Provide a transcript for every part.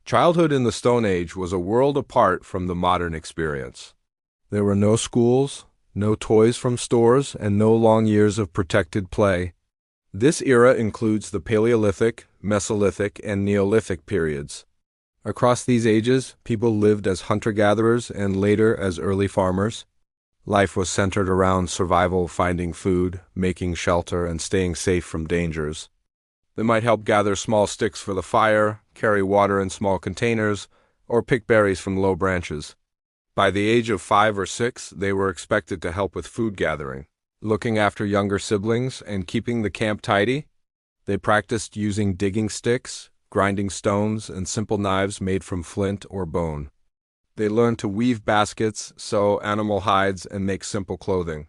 Childhood in the Stone Age was a world apart from the modern experience. There were no schools, no toys from stores, and no long years of protected play. This era includes the Paleolithic, Mesolithic, and Neolithic periods. Across these ages, people lived as hunter-gatherers and later as early farmers. Life was centered around survival, finding food, making shelter, and staying safe from dangers. They might help gather small sticks for the fire, carry water in small containers, or pick berries from low branches. By the age of 5 or 6, they were expected to help with food gathering, looking after younger siblings, and keeping the camp tidy. They practiced using digging sticks, grinding stones, and simple knives made from flint or bone. They learned to weave baskets, sew animal hides, and make simple clothing.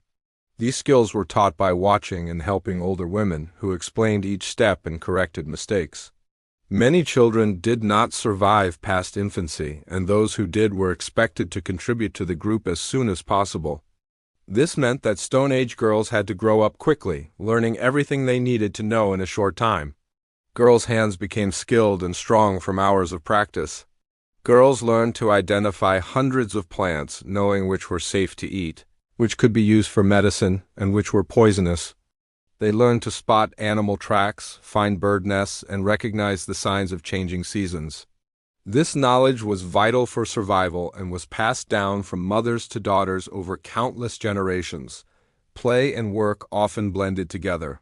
These skills were taught by watching and helping older women, who explained each step and corrected mistakes. Many children did not survive past infancy, and those who did were expected to contribute to the group as soon as possible. This meant that Stone Age girls had to grow up quickly, learning everything they needed to know in a short time. Girls' hands became skilled and strong from hours of practice. Girls learned to identify hundreds of plants, knowing which were safe to eat, which could be used for medicine, and which were poisonous. They learned to spot animal tracks, find bird nests, and recognize the signs of changing seasons. This knowledge was vital for survival and was passed down from mothers to daughters over countless generations. Play and work often blended together.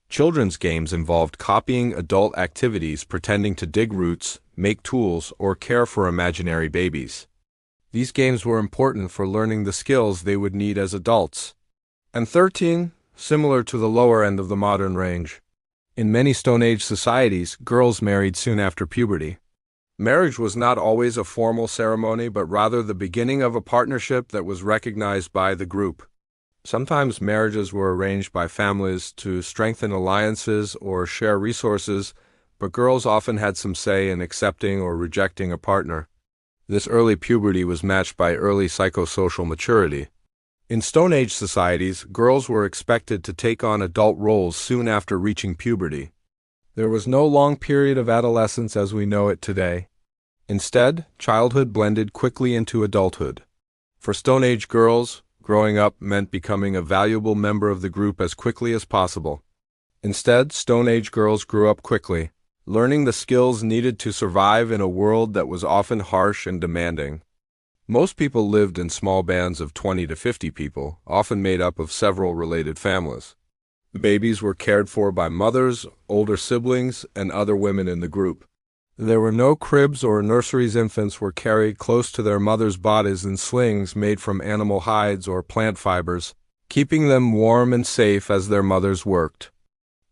Children's games involved copying adult activities, pretending to dig roots, make tools, or care for imaginary babies. These games were important for learning the skills they would need as adults. And 13, similar to the lower end of the modern range. In many Stone Age societies, girls married soon after puberty. Marriage was not always a formal ceremony, but rather the beginning of a partnership that was recognized by the group. Sometimes marriages were arranged by families to strengthen alliances or share resources, but girls often had some say in accepting or rejecting a partner. This early puberty was matched by early psychosocial maturity. In Stone Age societies, girls were expected to take on adult roles soon after reaching puberty. There was no long period of adolescence as we know it today. Instead, childhood blended quickly into adulthood. For Stone Age girls, growing up meant becoming a valuable member of the group as quickly as possible. Instead, Stone Age girls grew up quickly, learning the skills needed to survive in a world that was often harsh and demanding. Most people lived in small bands of 20 to 50 people, often made up of several related families. The babies were cared for by mothers, older siblings, and other women in the group. There were no cribs or nurseries. Infants were carried close to their mothers' bodies in slings made from animal hides or plant fibers, keeping them warm and safe as their mothers worked.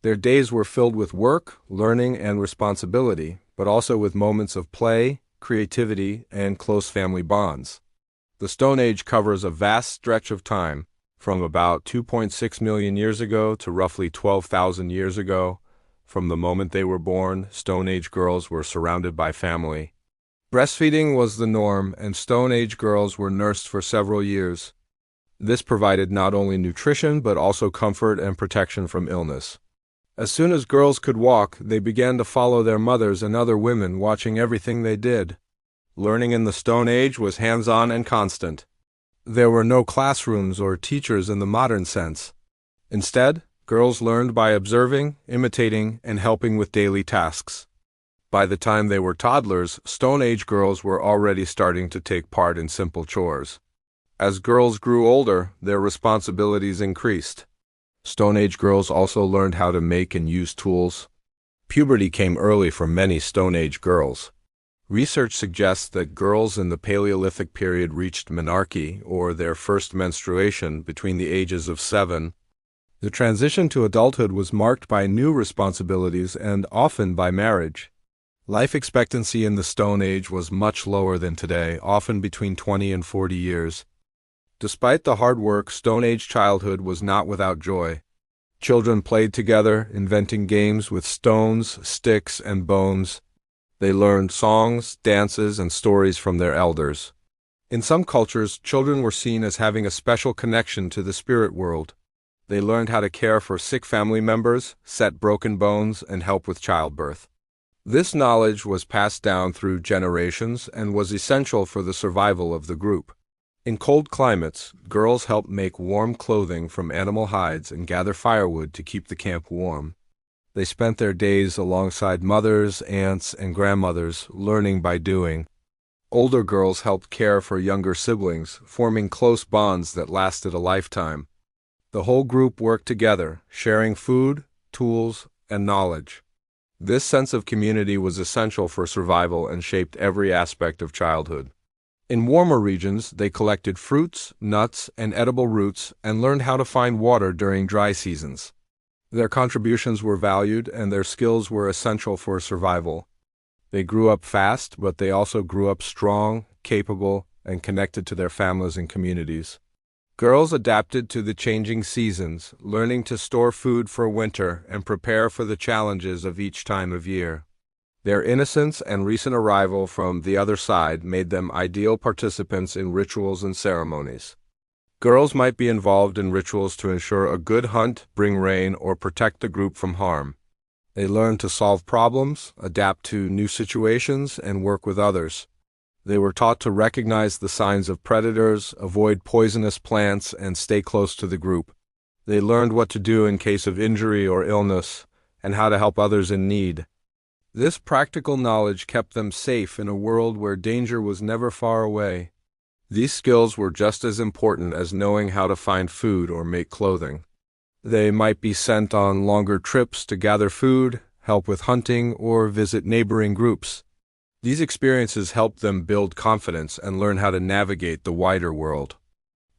Their days were filled with work, learning, and responsibility, but also with moments of play, creativity, and close family bonds. The Stone Age covers a vast stretch of time, from about 2.6 million years ago to roughly 12,000 years ago. From the moment they were born, Stone Age girls were surrounded by family. Breastfeeding was the norm, and Stone Age girls were nursed for several years. This provided not only nutrition but also comfort and protection from illness. As soon as girls could walk, they began to follow their mothers and other women, watching everything they did. Learning in the Stone Age was hands-on and constant. There were no classrooms or teachers in the modern sense. Instead, girls learned by observing, imitating, and helping with daily tasks. By the time they were toddlers, Stone Age girls were already starting to take part in simple chores. As girls grew older, their responsibilities increased. Stone Age girls also learned how to make and use tools. Puberty came early for many Stone Age girls. Research suggests that girls in the Paleolithic period reached menarche, or their first menstruation, between the ages of 7. The transition to adulthood was marked by new responsibilities and often by marriage. Life expectancy in the Stone Age was much lower than today, often between 20 and 40 years. Despite the hard work, Stone Age childhood was not without joy. Children played together, inventing games with stones, sticks, and bones. They learned songs, dances, and stories from their elders. In some cultures, children were seen as having a special connection to the spirit world. They learned how to care for sick family members, set broken bones, and help with childbirth. This knowledge was passed down through generations and was essential for the survival of the group. In cold climates, girls helped make warm clothing from animal hides and gather firewood to keep the camp warm. They spent their days alongside mothers, aunts, and grandmothers, learning by doing. Older girls helped care for younger siblings, forming close bonds that lasted a lifetime. The whole group worked together, sharing food, tools, and knowledge. This sense of community was essential for survival and shaped every aspect of childhood. In warmer regions, they collected fruits, nuts, and edible roots and learned how to find water during dry seasons. Their contributions were valued and their skills were essential for survival. They grew up fast, but they also grew up strong, capable, and connected to their families and communities. Girls adapted to the changing seasons, learning to store food for winter and prepare for the challenges of each time of year. Their innocence and recent arrival from the other side made them ideal participants in rituals and ceremonies. Girls might be involved in rituals to ensure a good hunt, bring rain, or protect the group from harm. They learned to solve problems, adapt to new situations, and work with others. They were taught to recognize the signs of predators, avoid poisonous plants, and stay close to the group. They learned what to do in case of injury or illness, and how to help others in need. This practical knowledge kept them safe in a world where danger was never far away. These skills were just as important as knowing how to find food or make clothing. They might be sent on longer trips to gather food, help with hunting, or visit neighboring groups. These experiences helped them build confidence and learn how to navigate the wider world.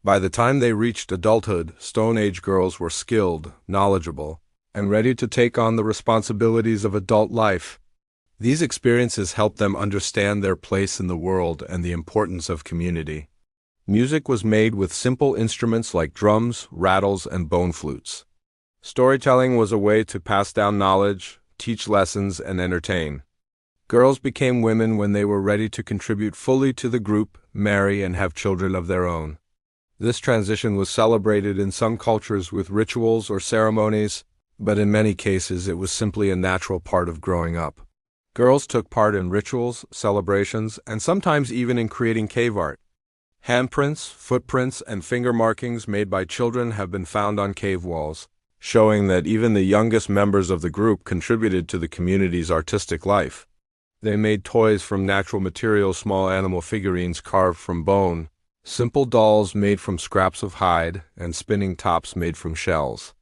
By the time they reached adulthood, Stone Age girls were skilled, knowledgeable, and ready to take on the responsibilities of adult life. These experiences helped them understand their place in the world and the importance of community. Music was made with simple instruments like drums, rattles, and bone flutes. Storytelling was a way to pass down knowledge, teach lessons, and entertain. Girls became women when they were ready to contribute fully to the group, marry, and have children of their own. This transition was celebrated in some cultures with rituals or ceremonies, but in many cases it was simply a natural part of growing up. Girls took part in rituals, celebrations, and sometimes even in creating cave art. Handprints, footprints, and finger markings made by children have been found on cave walls, showing that even the youngest members of the group contributed to the community's artistic life. They made toys from natural materials, small animal figurines carved from bone, simple dolls made from scraps of hide, and spinning tops made from shells.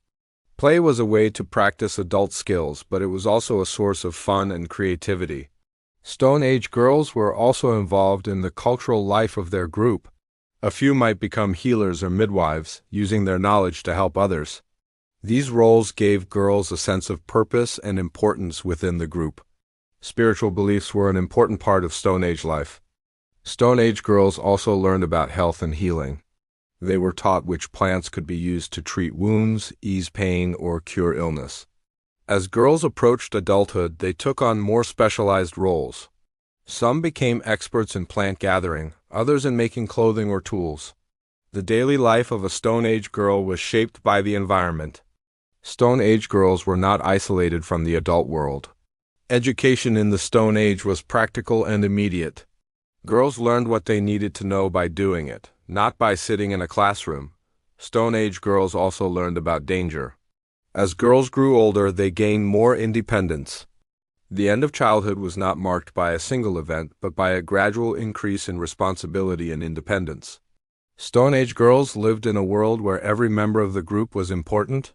Play was a way to practice adult skills, but it was also a source of fun and creativity. Stone Age girls were also involved in the cultural life of their group. A few might become healers or midwives, using their knowledge to help others. These roles gave girls a sense of purpose and importance within the group. Spiritual beliefs were an important part of Stone Age life. Stone Age girls also learned about health and healing. They were taught which plants could be used to treat wounds, ease pain, or cure illness. As girls approached adulthood, they took on more specialized roles. Some became experts in plant gathering, others in making clothing or tools. The daily life of a Stone Age girl was shaped by the environment. Stone Age girls were not isolated from the adult world. Education in the Stone Age was practical and immediate. Girls learned what they needed to know by doing it, not by sitting in a classroom. Stone Age girls also learned about danger. As girls grew older, they gained more independence. The end of childhood was not marked by a single event, but by a gradual increase in responsibility and independence. Stone Age girls lived in a world where every member of the group was important.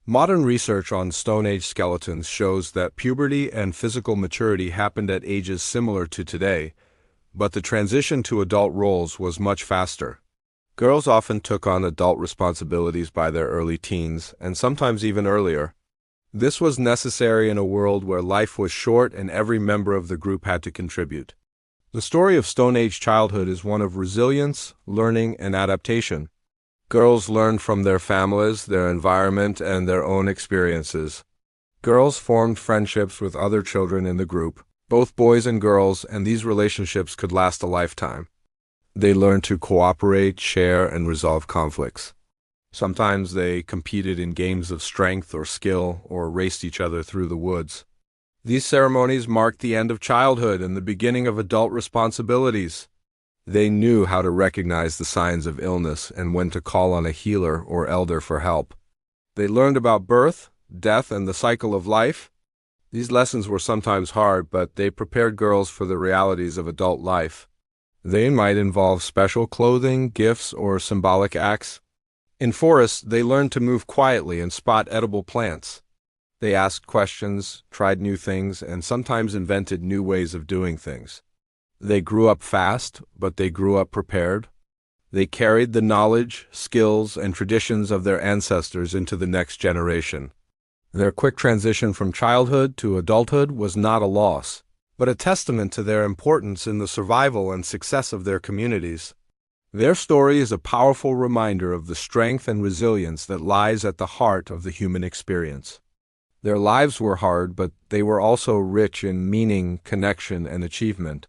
Modern research on Stone Age skeletons shows that puberty and physical maturity happened at ages similar to today, but the transition to adult roles was much faster. Girls often took on adult responsibilities by their early teens, and sometimes even earlier. This was necessary in a world where life was short and every member of the group had to contribute. The story of Stone Age childhood is one of resilience, learning, and adaptation. Girls learned from their families, their environment, and their own experiences. Girls formed friendships with other children in the group, both boys and girls, and these relationships could last a lifetime. They learned to cooperate, share, and resolve conflicts. Sometimes they competed in games of strength or skill, or raced each other through the woods. These ceremonies marked the end of childhood and the beginning of adult responsibilities. They knew how to recognize the signs of illness and when to call on a healer or elder for help. They learned about birth, death, and the cycle of life. These lessons were sometimes hard, but they prepared girls for the realities of adult life. They might involve special clothing, gifts, or symbolic acts. In forests, they learned to move quietly and spot edible plants. They asked questions, tried new things, and sometimes invented new ways of doing things. They grew up fast, but they grew up prepared. They carried the knowledge, skills, and traditions of their ancestors into the next generation. Their quick transition from childhood to adulthood was not a loss, but a testament to their importance in the survival and success of their communities. Their story is a powerful reminder of the strength and resilience that lies at the heart of the human experience. Their lives were hard, but they were also rich in meaning, connection, and achievement.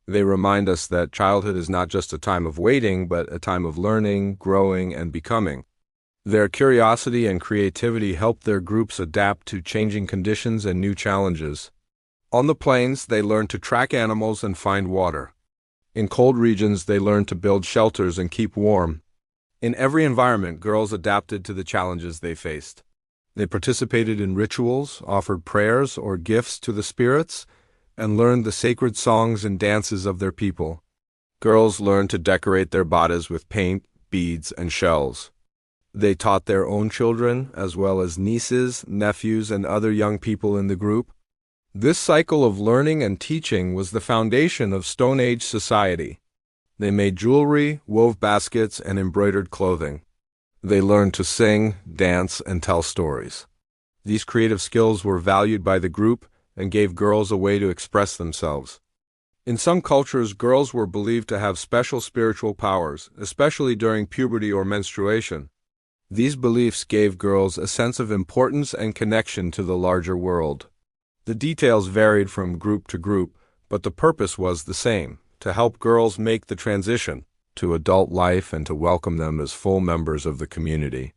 They remind us that childhood is not just a time of waiting, but a time of learning, growing, and becoming. Their curiosity and creativity helped their groups adapt to changing conditions and new challenges. On the plains, they learned to track animals and find water. In cold regions, they learned to build shelters and keep warm. In every environment, girls adapted to the challenges they faced. They participated in rituals, offered prayers or gifts to the spirits, and learned the sacred songs and dances of their people. Girls learned to decorate their bodies with paint, beads, and shells. They taught their own children, as well as nieces, nephews, and other young people in the group. This cycle of learning and teaching was the foundation of Stone Age society. They made jewelry, wove baskets, and embroidered clothing. They learned to sing, dance, and tell stories. These creative skills were valued by the group and gave girls a way to express themselves. In some cultures, girls were believed to have special spiritual powers, especially during puberty or menstruation. These beliefs gave girls a sense of importance and connection to the larger world. The details varied from group to group, but the purpose was the same: to help girls make the transition to adult life and to welcome them as full members of the community.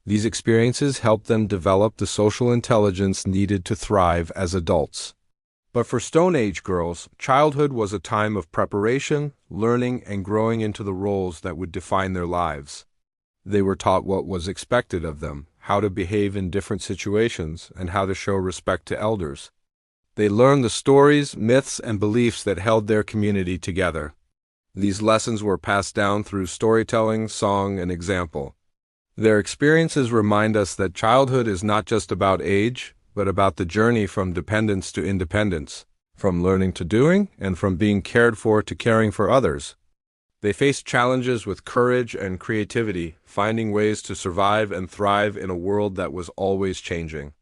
These experiences helped them develop the social intelligence needed to thrive as adults. But for Stone Age girls, childhood was a time of preparation, learning, and growing into the roles that would define their lives. They were taught what was expected of them, how to behave in different situations, and how to show respect to elders. They learned the stories, myths, and beliefs that held their community together. These lessons were passed down through storytelling, song, and example. Their experiences remind us that childhood is not just about age, but about the journey from dependence to independence, from learning to doing, and from being cared for to caring for others. They faced challenges with courage and creativity, finding ways to survive and thrive in a world that was always changing.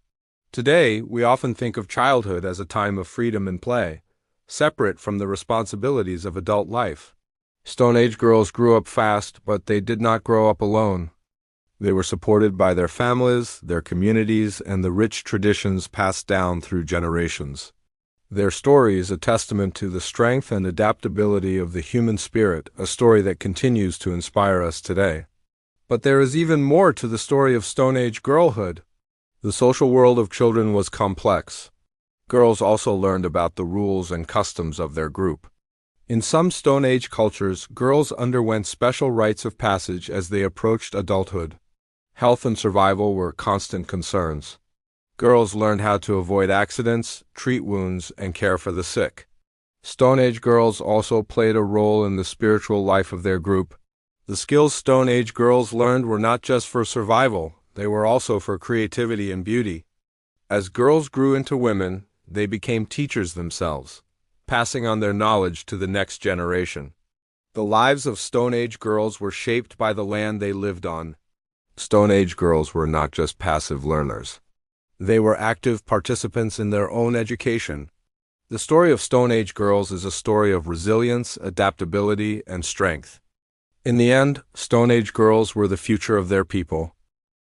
Today, we often think of childhood as a time of freedom and play, separate from the responsibilities of adult life. Stone Age girls grew up fast, but they did not grow up alone. They were supported by their families, their communities, and the rich traditions passed down through generations. Their story is a testament to the strength and adaptability of the human spirit, a story that continues to inspire us today. But there is even more to the story of Stone Age girlhood. The social world of children was complex. Girls also learned about the rules and customs of their group. In some Stone Age cultures, girls underwent special rites of passage as they approached adulthood. Health and survival were constant concerns. Girls learned how to avoid accidents, treat wounds, and care for the sick. Stone Age girls also played a role in the spiritual life of their group. The skills Stone Age girls learned were not just for survival, they were also for creativity and beauty. As girls grew into women, they became teachers themselves, passing on their knowledge to the next generation. The lives of Stone Age girls were shaped by the land they lived on. Stone Age girls were not just passive learners. They were active participants in their own education. The story of Stone Age girls is a story of resilience, adaptability, and strength. In the end, Stone Age girls were the future of their people.